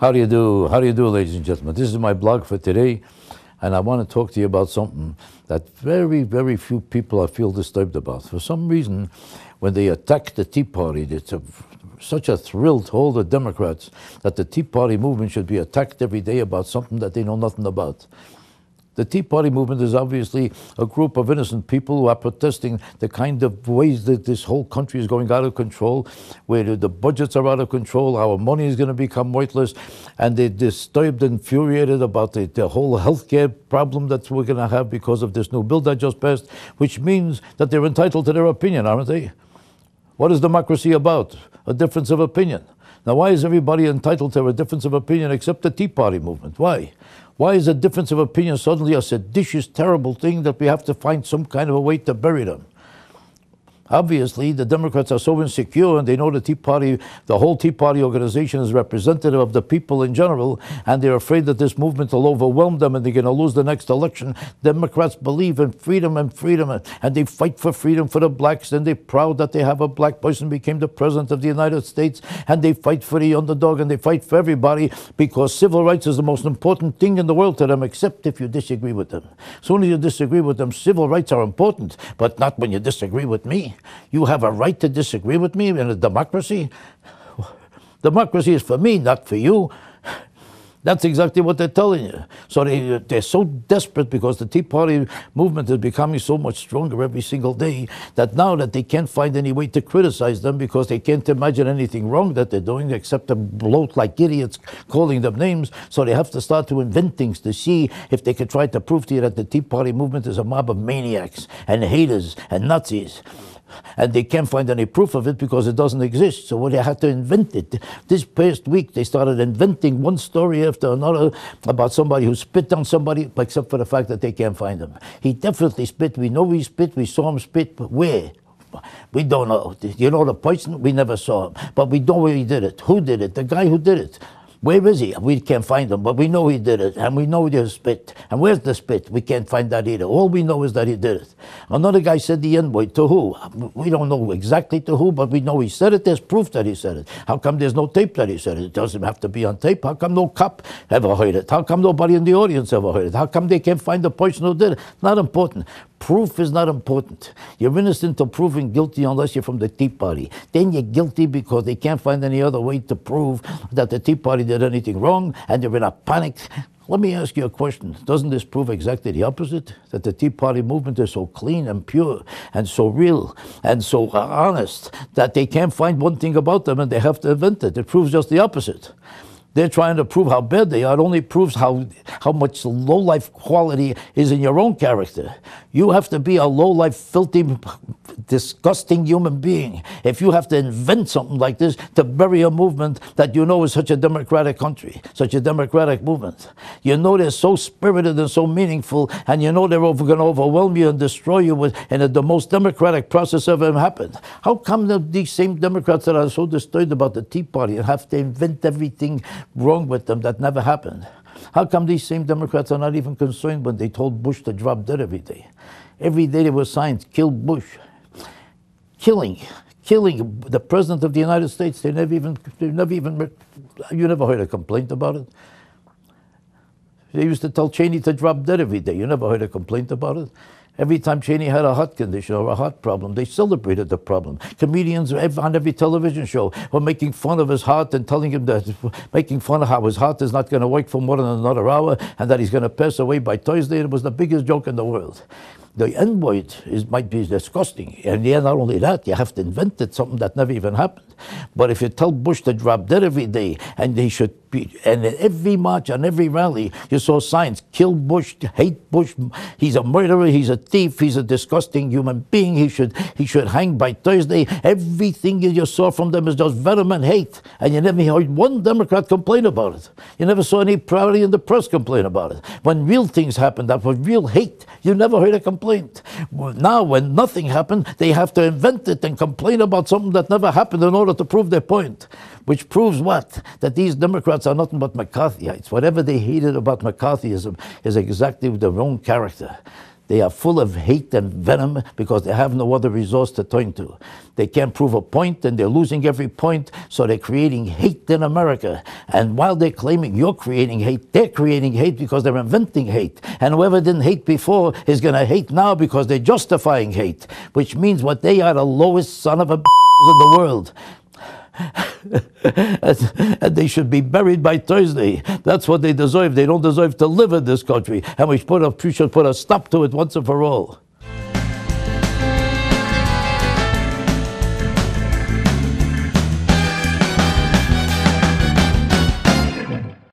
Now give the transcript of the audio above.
How do you do? How do you do, ladies and gentlemen? This is my blog for today, and I want to talk to you about something that very, very few people feel disturbed about. For some reason, when they attack the Tea Party, it's such a thrill to all the Democrats that the Tea Party movement should be attacked every day about something that they know nothing about. The Tea Party movement is obviously a group of innocent people who are protesting the kind of ways that this whole country is going out of control, where the budgets are out of control, our money is going to become worthless, and they're disturbed and infuriated about the whole healthcare problem that we're going to have because of this new bill that just passed, which means that they're entitled to their opinion, aren't they? What is democracy about? A difference of opinion. Now, why is everybody entitled to a difference of opinion except the Tea Party movement? Why? Why is a difference of opinion suddenly a seditious, terrible thing that we have to find some kind of a way to bury them? Obviously, the Democrats are so insecure, and they know the Tea Party, the whole Tea Party organization is representative of the people in general, and they're afraid that this movement will overwhelm them and they're going to lose the next election. Democrats believe in freedom and they fight for freedom for the blacks, and they're proud that they have a black person became the president of the United States, and they fight for the underdog, and they fight for everybody because civil rights is the most important thing in the world to them, except if you disagree with them. As soon as you disagree with them, civil rights are important, but not when you disagree with me. You have a right to disagree with me in a democracy? Democracy is for me, not for you. That's exactly what they're telling you. So they're so desperate because the Tea Party movement is becoming so much stronger every single day that now that they can't find any way to criticize them because they can't imagine anything wrong that they're doing except to bloat like idiots calling them names. So they have to start to invent things to see if they can try to prove to you that the Tea Party movement is a mob of maniacs and haters and Nazis. And they can't find any proof of it because it doesn't exist. So they had to invent it. This past week, they started inventing one story after another about somebody who spit on somebody, except for the fact that they can't find him. He definitely spit. We know he spit. We saw him spit. But where? We don't know. You know the person? We never saw him. But we know where he did it. Who did it? The guy who did it. Where is he? We can't find him, but we know he did it, and we know there's spit. And where's the spit? We can't find that either. All we know is that he did it. Another guy said the N-word. To who? We don't know exactly to who, but we know he said it. There's proof that he said it. How come there's no tape that he said it? It doesn't have to be on tape. How come no cop ever heard it? How come nobody in the audience ever heard it? How come they can't find the person who did it? Not important. Proof is not important. You're innocent until proven guilty unless you're from the Tea Party. Then you're guilty because they can't find any other way to prove that the Tea Party did anything wrong, and they're in a panic. Let me ask you a question. Doesn't this prove exactly the opposite? That the Tea Party movement is so clean and pure and so real and so honest that they can't find one thing about them and they have to invent it. It proves just the opposite. They're trying to prove how bad they are. It only proves how much low-life quality is in your own character. You have to be a low-life, filthy, disgusting human being if you have to invent something like this to bury a movement that you know is such a democratic country, such a democratic movement. You know they're so spirited and so meaningful, and you know they're going to overwhelm you and destroy you in the most democratic process ever happened. How come these same Democrats that are so disturbed about the Tea Party and have to invent everything wrong with them that never happened? How come these same Democrats are not even concerned when they told Bush to drop dead every day? Every day there were signs, kill Bush. Killing the President of the United States. You never heard a complaint about it. They used to tell Cheney to drop dead every day. You never heard a complaint about it. Every time Cheney had a heart condition or a heart problem, they celebrated the problem. Comedians on every television show were making fun of his heart and telling him that, making fun of how his heart is not going to work for more than another hour and that he's going to pass away by Thursday. It was the biggest joke in the world. The N-word might be disgusting. And yeah, not only that, you have to invent it, something that never even happened. But if you tell Bush to drop dead every day, and he should be, and in every march and every rally, you saw signs, kill Bush, hate Bush, he's a murderer, he's a thief, he's a disgusting human being, he should hang by Thursday. Everything you saw from them is just venom hate. And you never heard one Democrat complain about it. You never saw any party in the press complain about it. When real things happened, that was real hate, you never heard a complaint. Now, when nothing happened, they have to invent it and complain about something that never happened in order to prove their point. Which proves what? That these Democrats are nothing but McCarthyites. Whatever they hated about McCarthyism is exactly their own character. They are full of hate and venom because they have no other resource to turn to. They can't prove a point, and they're losing every point, so they're creating hate in America. And while they're claiming you're creating hate, they're creating hate because they're inventing hate. And whoever didn't hate before is going to hate now because they're justifying hate, which means what they are the lowest son of a in the world. And they should be buried by Thursday. That's what they deserve. They don't deserve to live in this country. And we should put a stop to it once and for all.